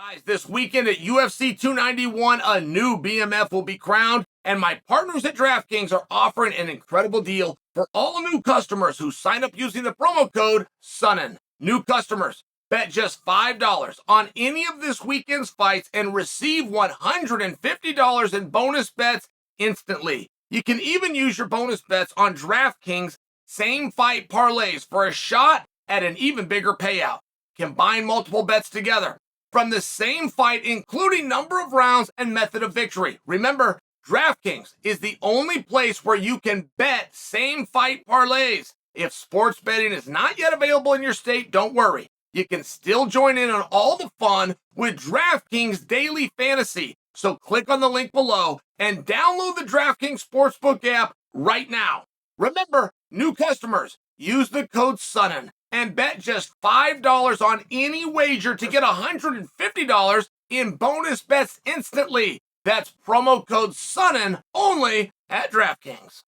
Guys, this weekend at UFC 291, a new BMF will be crowned, and my partners at DraftKings are offering an incredible deal for all new customers who sign up using the promo code SUNNIN. New customers, bet just $5 on any of this weekend's fights and receive $150 in bonus bets instantly. You can even use your bonus bets on DraftKings same fight parlays for a shot at an even bigger payout. Combine multiple bets together from the same fight, including number of rounds and method of victory. Remember, DraftKings is the only place where you can bet same fight parlays. If sports betting is not yet available in your state, don't worry. You can still join in on all the fun with DraftKings Daily Fantasy. So click on the link below and download the DraftKings Sportsbook app right now. Remember, new customers, use the code SUNNIN and bet just $5 on any wager to get $150 in bonus bets instantly. That's promo code SUNNIN only at DraftKings.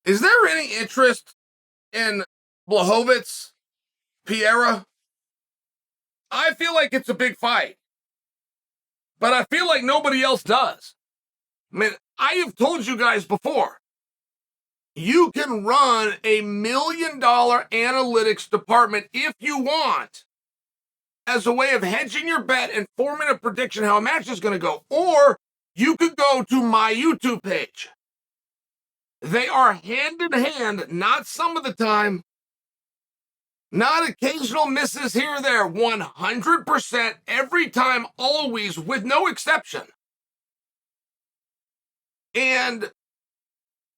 Is there any interest in Blachowicz, Pereira? I feel like it's a big fight, but I feel like nobody else does. I mean, I have told you guys before, you can run $1 million analytics department if you want as a way of hedging your bet and forming a prediction how a match is going to go. Or you could go to my YouTube page. They are hand in hand, not some of the time, not occasional misses here or there, 100% every time, always, with no exception. And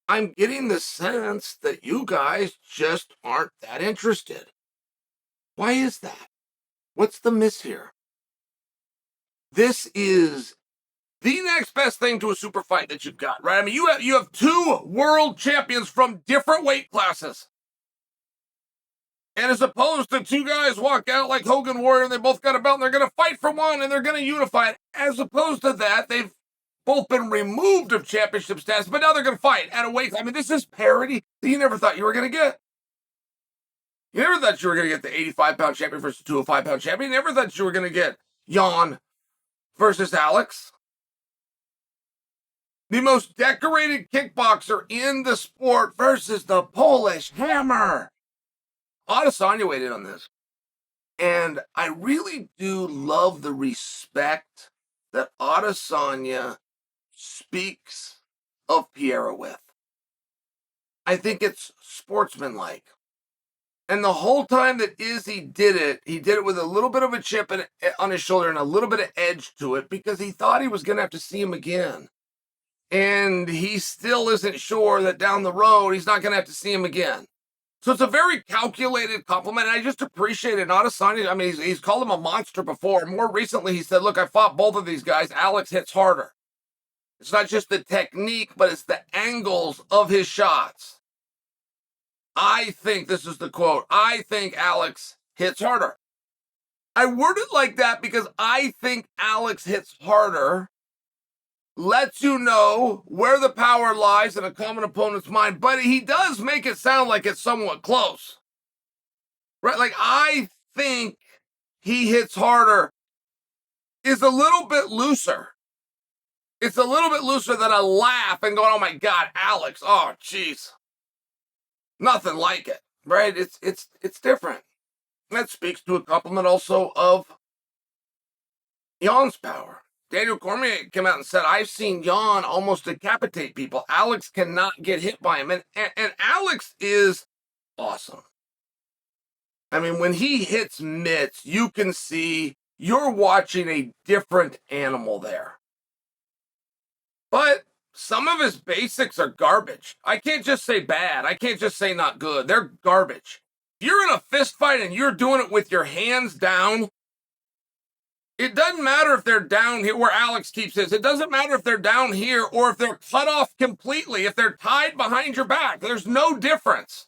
I'm getting the sense that you guys just aren't that interested. Why is that? What's the miss here? This is the next best thing to a super fight that you've got, right? I mean, you have two world champions from different weight classes. And as opposed to two guys walk out like Hogan Warrior and they both got a belt and they're going to fight for one and they're going to unify it. As opposed to that, they've both been removed of championship status, but now they're going to fight at a weight. I mean, this is parity that you never thought you were going to get. You never thought you were going to get the 85-pound champion versus 205-pound champion. You never thought you were going to get Jan versus Alex. The most decorated kickboxer in the sport versus the Polish Hammer. Adesanya weighed in on this. And I really do love the respect that Adesanya speaks of Pereira with. I think it's sportsmanlike. And the whole time that Izzy did it with a little bit of a chip on his shoulder and a little bit of edge to it because he thought he was going to have to see him again. And he still isn't sure that down the road he's not going to have to see him again. So it's a very calculated compliment, and I just appreciate it. Adesanya, I mean, he's called him a monster before. More recently, he said, look, I fought both of these guys. Alex hits harder. It's not just the technique, but it's the angles of his shots. I think, this is the quote, I think Alex hits harder. I word it like that because I think Alex hits harder lets you know where the power lies in a common opponent's mind, but he does make it sound like it's somewhat close. Right? Like, I think he hits harder is a little bit looser. It's a little bit looser than a laugh and going, oh my God, Alex, oh jeez. Nothing like it, right? It's different. That speaks to a compliment also of Jan's power. Daniel Cormier came out and said, I've seen Jan almost decapitate people. Alex cannot get hit by him. And Alex is awesome. I mean, when he hits mitts, you can see you're watching a different animal there. But some of his basics are garbage. I can't just say bad. I can't just say not good. They're garbage. If you're in a fist fight and you're doing it with your hands down, it doesn't matter if they're down here where Alex keeps his. It doesn't matter if they're down here or if they're cut off completely, if they're tied behind your back. There's no difference.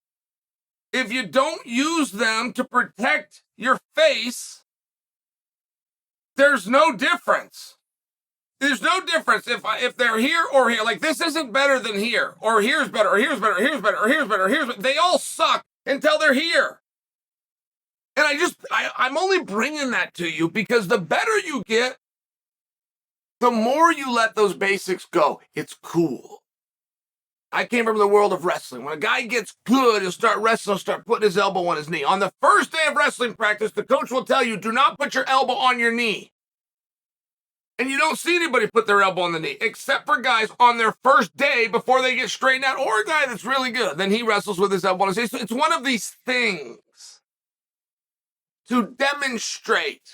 If you don't use them to protect your face, there's no difference. There's no difference if they're here or here. Like, this isn't better than here, or here's better, or here's better, or here's better, or here's better, or here's better. They all suck until they're here. And I'm only bringing that to you because the better you get, the more you let those basics go. It's cool. I came from the world of wrestling. When a guy gets good, he'll start wrestling, he'll start putting his elbow on his knee. On the first day of wrestling practice, the coach will tell you, do not put your elbow on your knee. And you don't see anybody put their elbow on the knee, except for guys on their first day before they get straightened out, or a guy that's really good. Then he wrestles with his elbow on his knee. So it's one of these things to demonstrate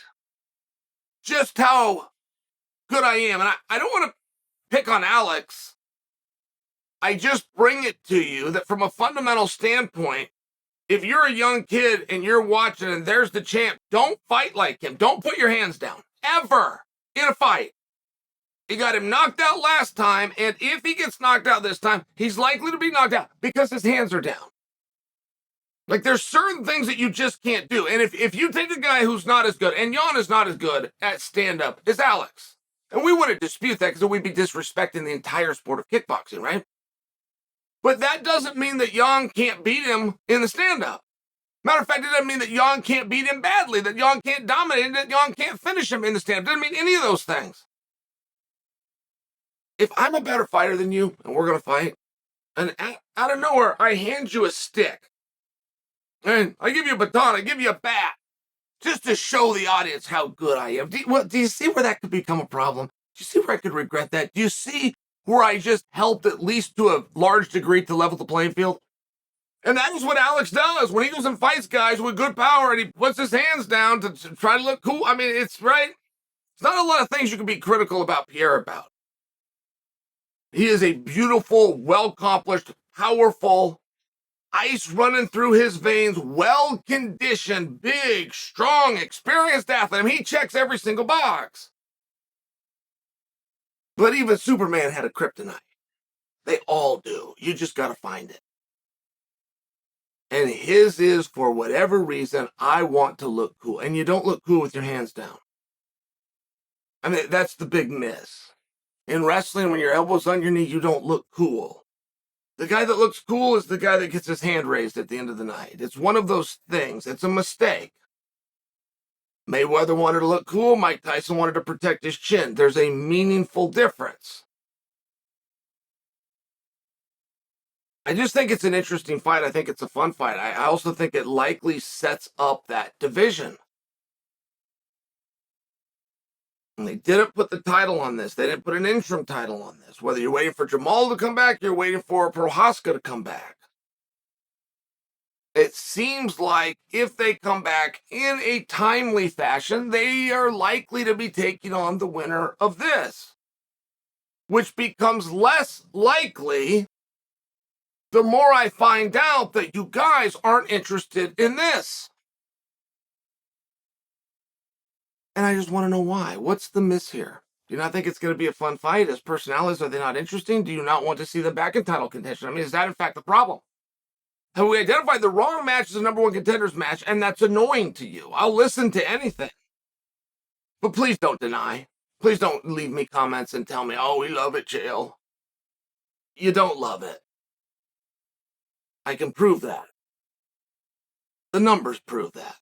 just how good I am. And I don't want to pick on Alex. I just bring it to you that from a fundamental standpoint, if you're a young kid and you're watching and there's the champ, don't fight like him. Don't put your hands down, ever, in a fight. He got him knocked out last time, and if he gets knocked out this time, he's likely to be knocked out because his hands are down. Like, there's certain things that you just can't do. And if you take a guy who's not as good, and Jan is not as good at stand-up as Alex, and we wouldn't dispute that because we'd be disrespecting the entire sport of kickboxing, right? But that doesn't mean that Jan can't beat him in the stand-up. Matter of fact, it doesn't mean that Jan can't beat him badly, that Jan can't dominate, that Jan can't finish him in the stand-up. It doesn't mean any of those things. If I'm a better fighter than you, and we're going to fight, and out of nowhere, I hand you a stick, and I give you a baton, I give you a bat, just to show the audience how good I am. Do you see where that could become a problem? Do you see where I could regret that? Do you see where I just helped at least to a large degree to level the playing field? And that is what Alex does when he goes and fights guys with good power and he puts his hands down to try to look cool. I mean, it's right. It's not a lot of things you can be critical about Pierre about. He is a beautiful, well-accomplished, powerful, ice running through his veins, well-conditioned, big, strong, experienced athlete. I mean, he checks every single box. But even Superman had a kryptonite. They all do. You just got to find it. And his is, for whatever reason, I want to look cool. And you don't look cool with your hands down. I mean, that's the big miss. In wrestling, when your elbow's on your knee, you don't look cool. The guy that looks cool is the guy that gets his hand raised at the end of the night. It's one of those things. It's a mistake. Mayweather wanted to look cool. Mike Tyson wanted to protect his chin. There's a meaningful difference. I just think it's an interesting fight. I think it's a fun fight. I also think it likely sets up that division. And they didn't put the title on this. They didn't put an interim title on this. Whether you're waiting for Jamal to come back, you're waiting for Prohaska to come back. It seems like if they come back in a timely fashion, they are likely to be taking on the winner of this, which becomes less likely the more I find out that you guys aren't interested in this. And I just want to know why. What's the miss here? Do you not think it's going to be a fun fight? As personalities, are they not interesting? Do you not want to see them back in title contention? I mean, is that in fact the problem? Have we identified the wrong match as a number one contenders match, and that's annoying to you? I'll listen to anything. But please don't deny. Please don't leave me comments and tell me, oh, we love it, Chael. You don't love it. I can prove that. The numbers prove that.